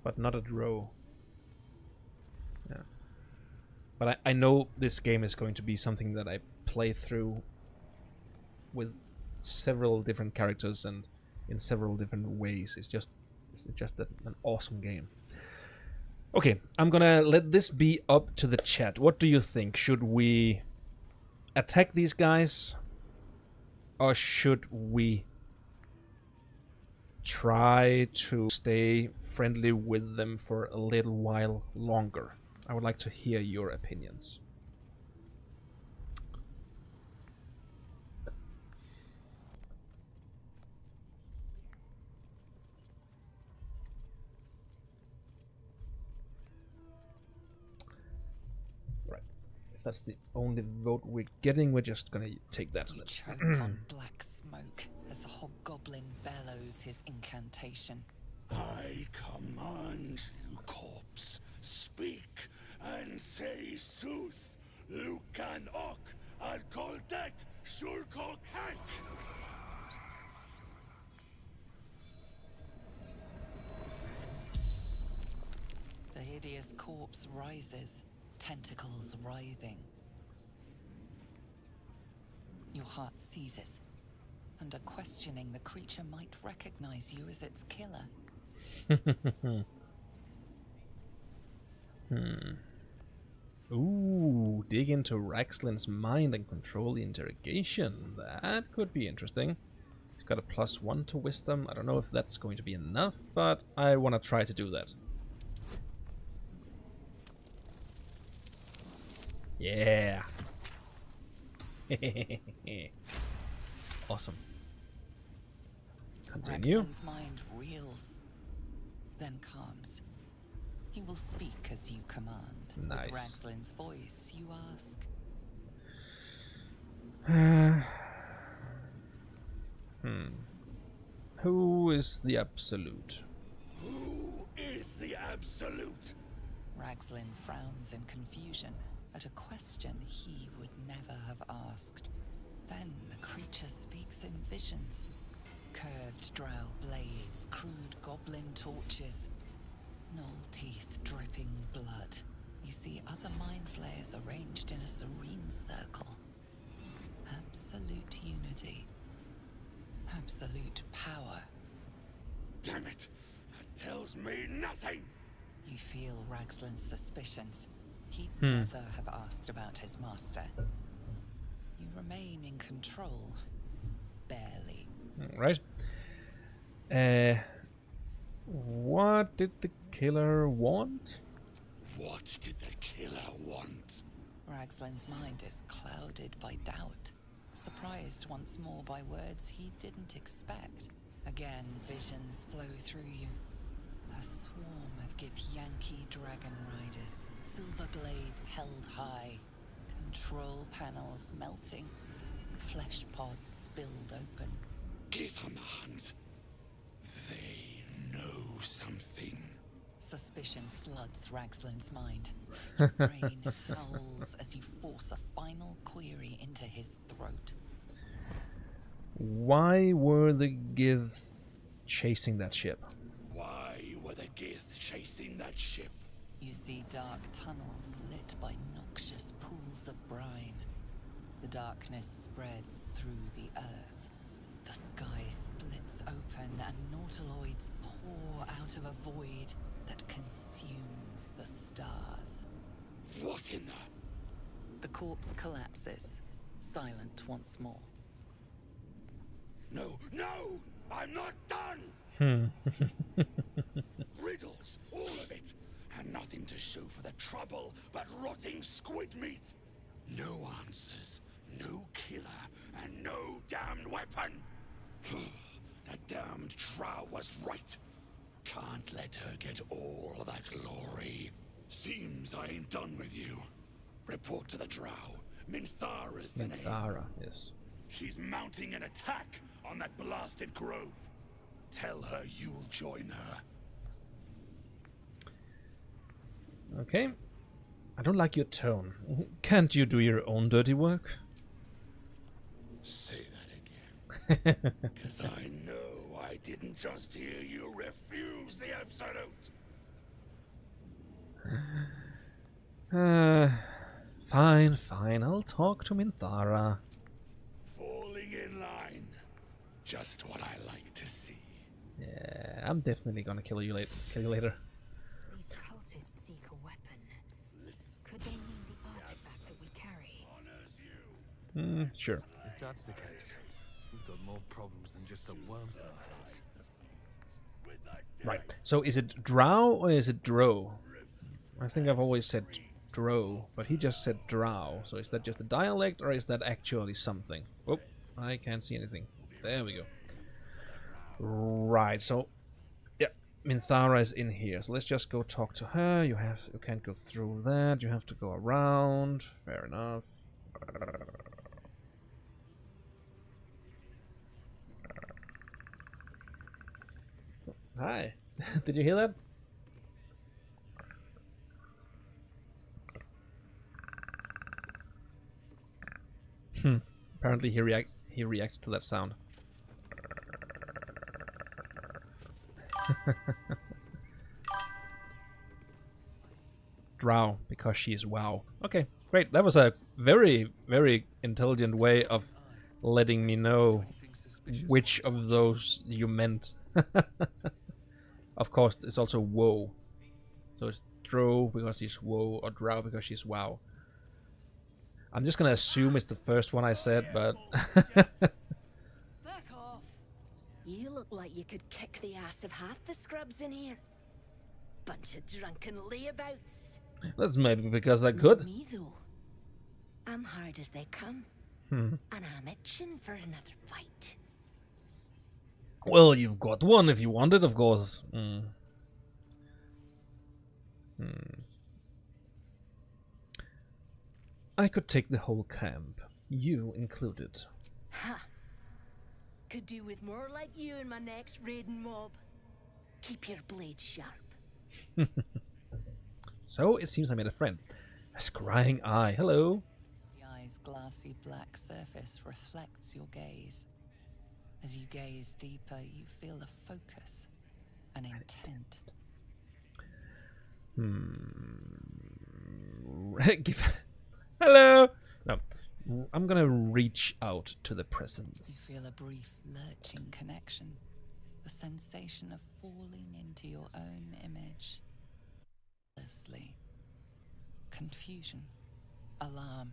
But not a drow. Yeah. But I know this game is going to be something that I play through with several different characters and in several different ways. It's just an awesome game. Okay, I'm gonna let this be up to the chat. What do you think? Should we attack these guys Or should we try to stay friendly with them for a little while longer? I would like to hear your opinions. Right. If that's the only vote we're getting, we're just gonna take that. You choke on black smoke as the hobgoblin bellows his incantation. I command you, corpse, speak and say sooth. Lucan ok al koldek shulkok hank. The hideous corpse rises, tentacles writhing. Your heart seizes. Under questioning, the creature might recognize you as its killer. Ooh, dig into Raxlin's mind and control the interrogation. That could be interesting. He's got a +1 to wisdom. I don't know if that's going to be enough, but I want to try to do that. Yeah. Awesome. Continue. Raxlin's mind reels, then calms. He will speak as you command. Nice. With Raxlin's voice, you ask. Who is the Absolute? Who is the absolute? Raxlin frowns in confusion at a question he would never have asked. Then the creature speaks in visions. Curved drow blades, crude goblin torches, gnoll teeth dripping blood. You see other mind flayers arranged in a serene circle. Absolute unity. Absolute power. Damn it! That tells me nothing! You feel Raxlin's suspicions. He'd never have asked about his master. You remain in control. Barely. Right. What did the killer want? What did the killer want? Raxlin's mind is clouded by doubt, surprised once more by words he didn't expect. Again, visions flow through you. A swarm of Githyanki dragon riders, silver blades held high, control panels melting, flesh pods spilled open. Get on the hunt. They know something. Suspicion floods Raxlin's mind. Your brain howls as you force a final query into his throat. Why were the Gith chasing that ship? Why were the Gith chasing that ship? You see dark tunnels lit by noxious pools of brine. The darkness spreads through the earth. The sky splits open and nautiloids pour out of a void that consumes the stars. What in the... The corpse collapses, silent once more. No, no! I'm not done! Riddles, all of it, and nothing to show for the trouble but rotting squid meat. No answers, no killer, and no damned weapon. That damned drow was right. Can't let her get all of that glory. Seems I ain't done with you. Report to the drow. Minthara's the name. Minthara, yes. She's mounting an attack on that blasted grove. Tell her you'll join her. Okay. I don't like your tone. Can't you do your own dirty work? Say that again. Because I know I didn't just hear you refuse the absolute. Fine, fine. I'll talk to Minthara. Falling in line. Just what I like to see. Yeah, I'm definitely gonna kill you later. These cultists seek a weapon. Could they mean the artifact that we carry? Sure. If that's the case, We've got more problems than just the worms in our heads. Right. So is it drow or is it dro? I think I've always said dro, but he just said drow. So is that just a dialect or is that actually something? Oh, I can't see anything. There we go. Right. So yeah, Minthara is in here. So let's just go talk to her. You can't go through that. You have to go around. Fair enough. Hi. Did you hear that? Apparently he reacts to that sound. Drow, because she's wow. Okay, great. That was a very, very intelligent way of letting me know which of those you meant. Of course, it's also woe. So it's Drow because she's woe, or Drow because she's wow. I'm just gonna assume it's the first one I said, but... Fuck off. You look like you could kick the ass of half the scrubs in here. Bunch of drunken layabouts. That's maybe because I could. Me though. I'm hard as they come. Hmm. And I'm itching for another fight. Well, you've got one if you want it, of course. I could take the whole camp, you included. Ha! Could do with more like you in my next raiding mob. Keep your blade sharp. So it seems I made a friend. A scrying eye. Hello. The eye's glassy black surface reflects your gaze. As you gaze deeper, you feel a focus, an intent. Hello. No, I'm gonna reach out to the You presence. feel a brief lurching connection, the sensation of falling into your own image. Endlessly. Confusion, alarm.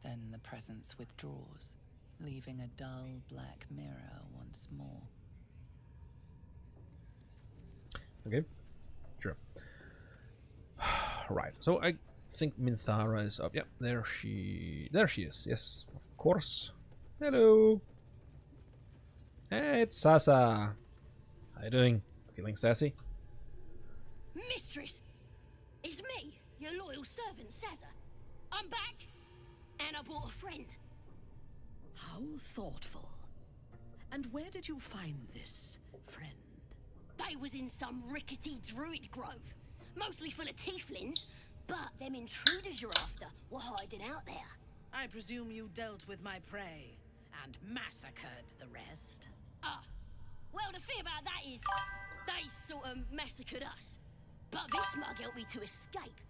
Then the presence withdraws, leaving a dull black mirror once more. Okay, sure. Right. So I think Minthara is up. Yep, there she is. Yes, of course. Hello. Hey, it's Sasa. How you doing? Feeling sassy? Mistress! It's me, your loyal servant, Sazza. I'm back, and I brought a friend. How thoughtful. And where did you find this friend? They was in some rickety druid grove, mostly full of tieflings, but them intruders you're after were hiding out there. I presume you dealt with my prey and massacred the rest. Well, the thing about that is, they sort of massacred us. But this mug helped me to escape.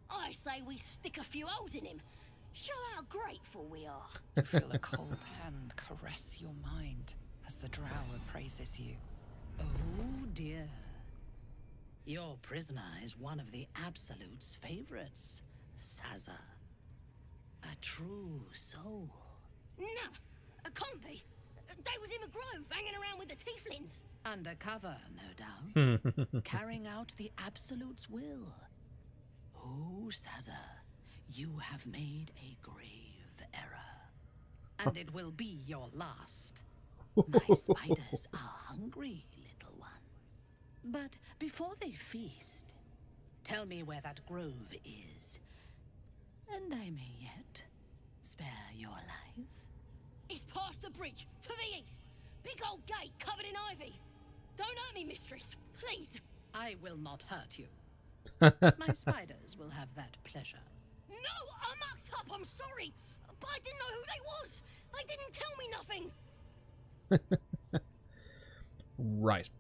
I say we stick a few holes in him. Show how grateful we are. You feel a cold hand caress your mind as the drow appraises you. Oh dear. Your prisoner is one of the Absolute's favorites, Sazza. A true soul. Nah, a can't be. They was in the grove, hanging around with the tieflings. Undercover, no doubt. Carrying out the Absolute's will. Oh, Sazza, you have made a grave error. And it will be your last. My spiders are hungry, little one. But before they feast, tell me where that grove is. And I may yet spare your life. It's past the bridge, to the east. Big old gate covered in ivy. Don't hurt me, mistress, please. I will not hurt you. My spiders will have that pleasure. No, I mucked up, I'm sorry. But I didn't know who they was. They didn't tell me nothing. Right.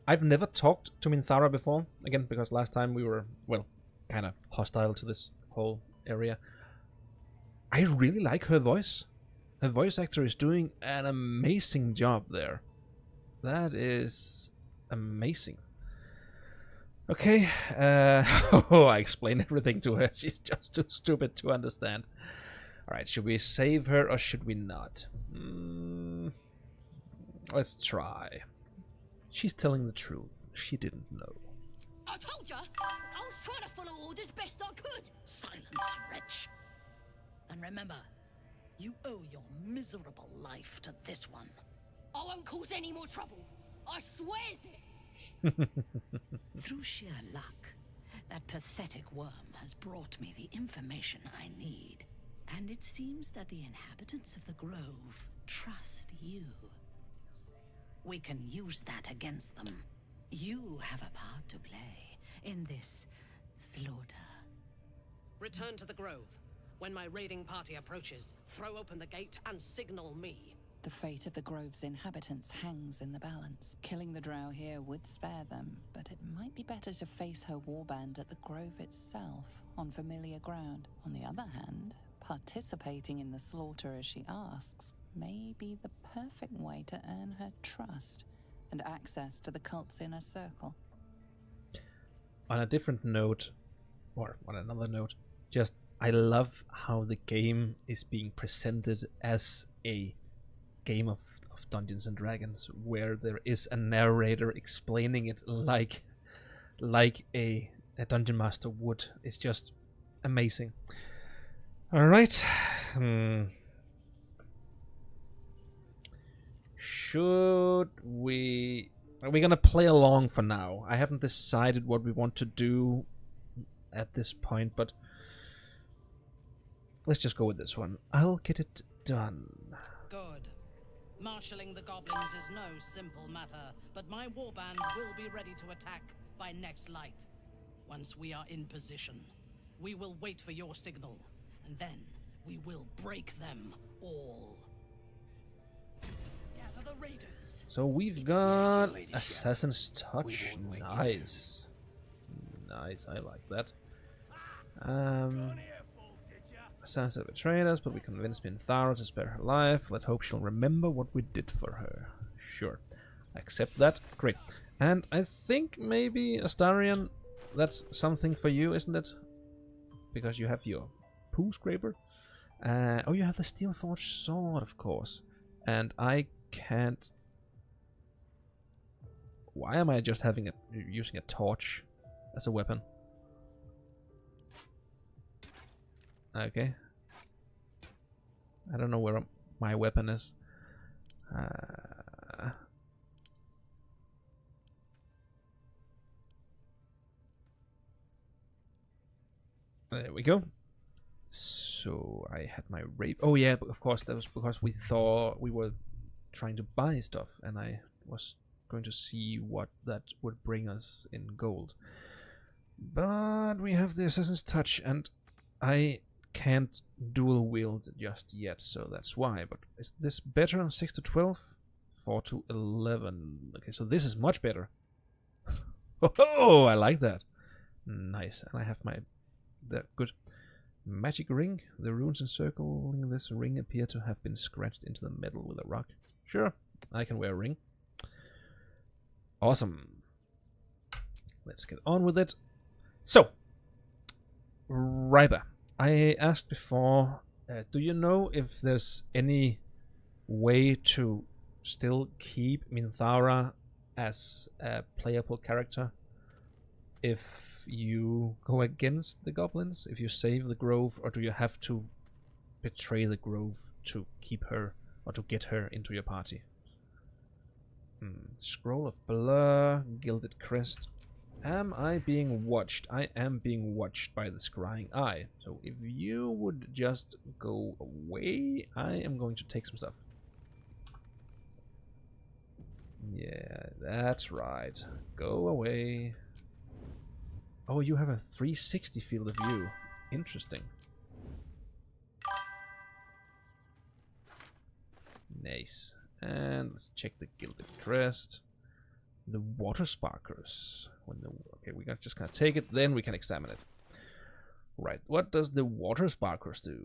I've never talked to Minthara before. Again, because last time we were, well, kind of hostile to this whole area. I really like her voice. Her voice actor is doing an amazing job there. That is amazing. Okay. I explained everything to her. She's just too stupid to understand. Alright, should we save her or should we not? Let's try. She's telling the truth. She didn't know. I told ya! I was trying to follow orders best I could! Silence, wretch. And remember, you owe your miserable life to this one. I won't cause any more trouble. I swears it! Through sheer luck, that pathetic worm has brought me the information I need. And it seems that the inhabitants of the Grove trust you. We can use that against them. You have a part to play in this slaughter. Return to the Grove. When my raiding party approaches, throw open the gate and signal me. The fate of the Grove's inhabitants hangs in the balance. Killing the Drow here would spare them, but it might be better to face her warband at the Grove itself, on familiar ground. On the other hand, participating in the slaughter as she asks may be the perfect way to earn her trust and access to the cult's inner circle. On a different note, or on another note, just I love how the game is being presented as a game of Dungeons and Dragons, where there is a narrator explaining it like a dungeon master would. It's just amazing. All right. Should we? Are we gonna play along for now? I haven't decided what we want to do at this point, but let's just go with this one. I'll get it done. Good. Marshalling the goblins is no simple matter, but my warband will be ready to attack by next light. Once we are in position, we will wait for your signal, and then we will break them all. Gather the raiders. So we've got Assassin's Touch. Nice. Nice, I like that. Sansa betrayed us, but we convinced Minthara to spare her life. Let's hope she'll remember what we did for her. Sure. Accept that. Great. And I think maybe, Astarion, that's something for you, isn't it? Because you have your poo scraper. Oh, you have the steel forged sword, of course. And I can't... Why am I just using a torch as a weapon? Okay. I don't know where my weapon is. There we go. So I had my rape. Oh yeah, of course that was because we thought we were trying to buy stuff, and I was going to see what that would bring us in gold. But we have the Assassin's Touch, and I can't dual wield just yet, so that's why. But is this better on 6 to 12? 4 to 11. Okay, so this is much better. Oh, I like that. Nice. And I have my good magic ring. The runes encircling this ring appear to have been scratched into the metal with a rock. Sure, I can wear a ring. Awesome. Let's get on with it. So, Riber, I asked before, do you know if there's any way to still keep Minthara as a playable character if you go against the goblins, if you save the Grove, or do you have to betray the Grove to keep her, or to get her into your party? Scroll of Blur, Gilded Crest. Am I being watched? I am being watched by the scrying eye. So if you would just go away, I am going to take some stuff. Yeah, that's right. Go away. Oh, you have a 360 field of view. Interesting. Nice. And let's check the Gilded Crest. The water sparkers. Okay, we're just gonna take it, then we can examine it. Right, what does the water sparkers do?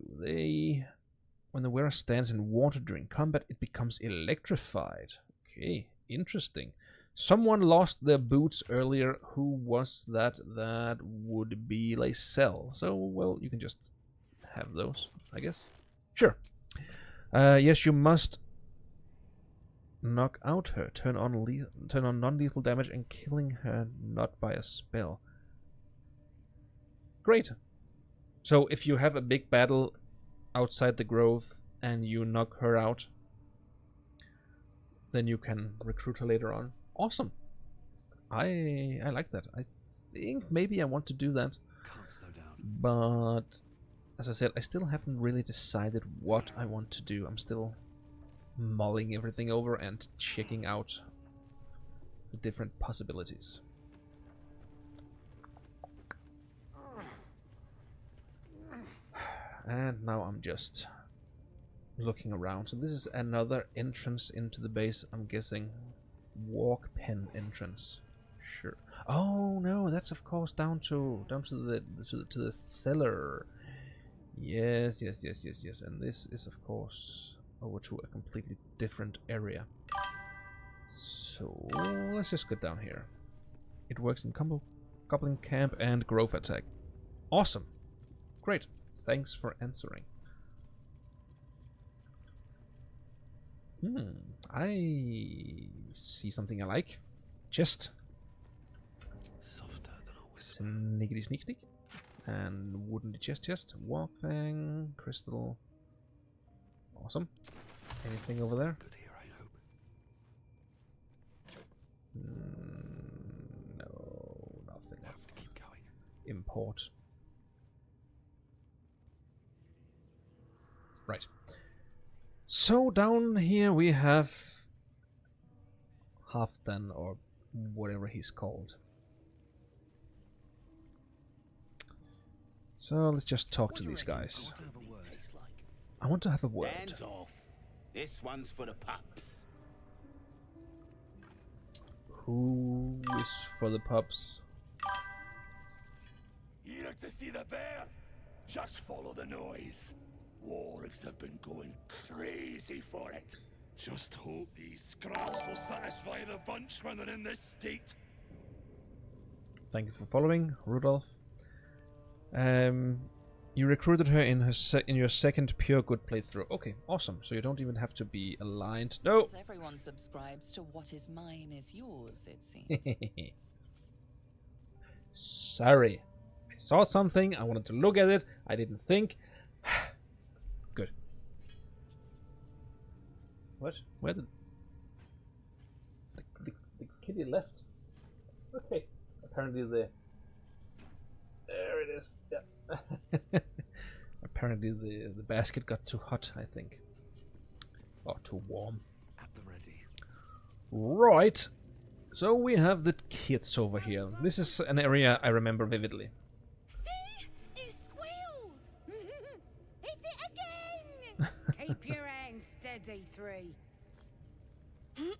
When the wearer stands in water during combat, it becomes electrified. Okay, interesting. Someone lost their boots earlier. Who was that? That would be Lacelle. So, well, you can just have those, I guess. Sure. Yes, you must knock out her. Turn on non-lethal damage and killing her not by a spell. Great. So if you have a big battle outside the grove and you knock her out, then you can recruit her later on. Awesome. I like that. I think maybe I want to do that. Can't slow down. But as I said, I still haven't really decided what I want to do. I'm still mulling everything over and checking out the different possibilities. And now I'm just looking around. So this is another entrance into the base, I'm guessing. Walk pen entrance. Sure. Oh no, that's of course down to the cellar. Yes. And this is of course over to a completely different area. So let's just get down here. It works in Goblin Camp and Grove Attack. Awesome. Great. Thanks for answering. I see something I like. Chest. Softer than a whisper. Sneakity sneak sneak. And wooden chest. Walk fang. Crystal. Awesome. Anything over there? Good here, I hope. No, nothing. Have to keep going. Import. Right. So down here we have Halfdan, or whatever he's called. So let's just talk to these guys. I want to have a word. Hands off. This one's for the pups. Who is for the pups? Here to see the bear? Just follow the noise. Wargs have been going crazy for it. Just hope these scraps will satisfy the bunch when they're in this state. Thank you for following, Rudolph. You recruited her in your second pure good playthrough. Okay, awesome. So you don't even have to be aligned. No. Not everyone subscribes to what is mine is yours, it seems. Sorry. I saw something. I wanted to look at it. I didn't think. Good. What? Where did the kitty left? Okay. Apparently there it is. Yeah. Apparently the basket got too hot, I think. Or too warm. At the ready. Right. So we have the kids over here. This is an area I remember vividly. See? It squealed! Hit it again! Keep your hands steady, Three. Again!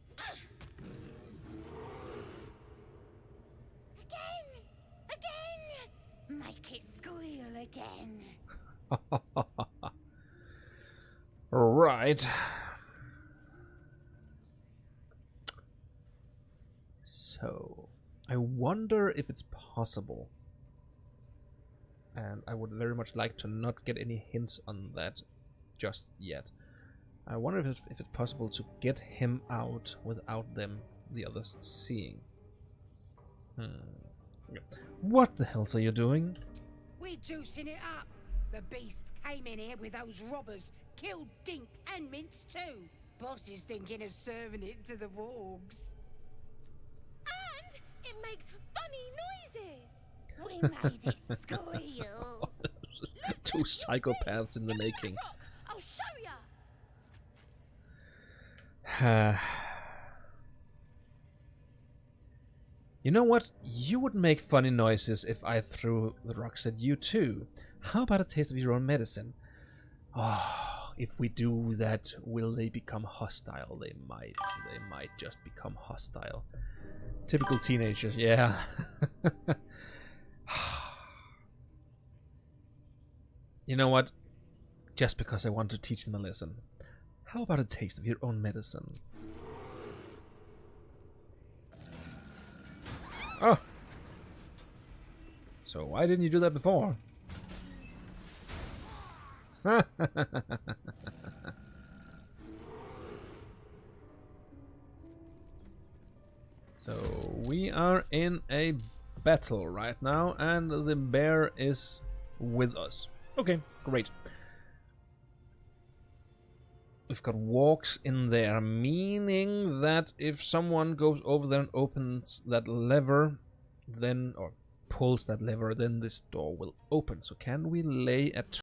Make it squeal again. Right. So, I wonder if it's possible, and I would very much like to not get any hints on that just yet. I wonder if it's possible to get him out without the others, seeing. What the hell are you doing? We're juicing it up. The beast came in here with those robbers, killed Dink and Mince too. Boss is thinking of serving it to the wargs. And it makes funny noises. We made it squeal. Two psychopaths in the making. Look, I'll show ya. You know what? You would make funny noises if I threw the rocks at you too. How about a taste of your own medicine? Oh, if we do that, will they become hostile? They might. They might just become hostile. Typical teenagers, yeah. You know what? Just because I want to teach them a lesson. How about a taste of your own medicine? Oh! So why didn't you do that before? So we are in a battle right now, and the bear is with us. Okay, great. We've got walks in there, meaning that if someone goes over there and opens that lever, then, or pulls that lever, then this door will open. So can we lay a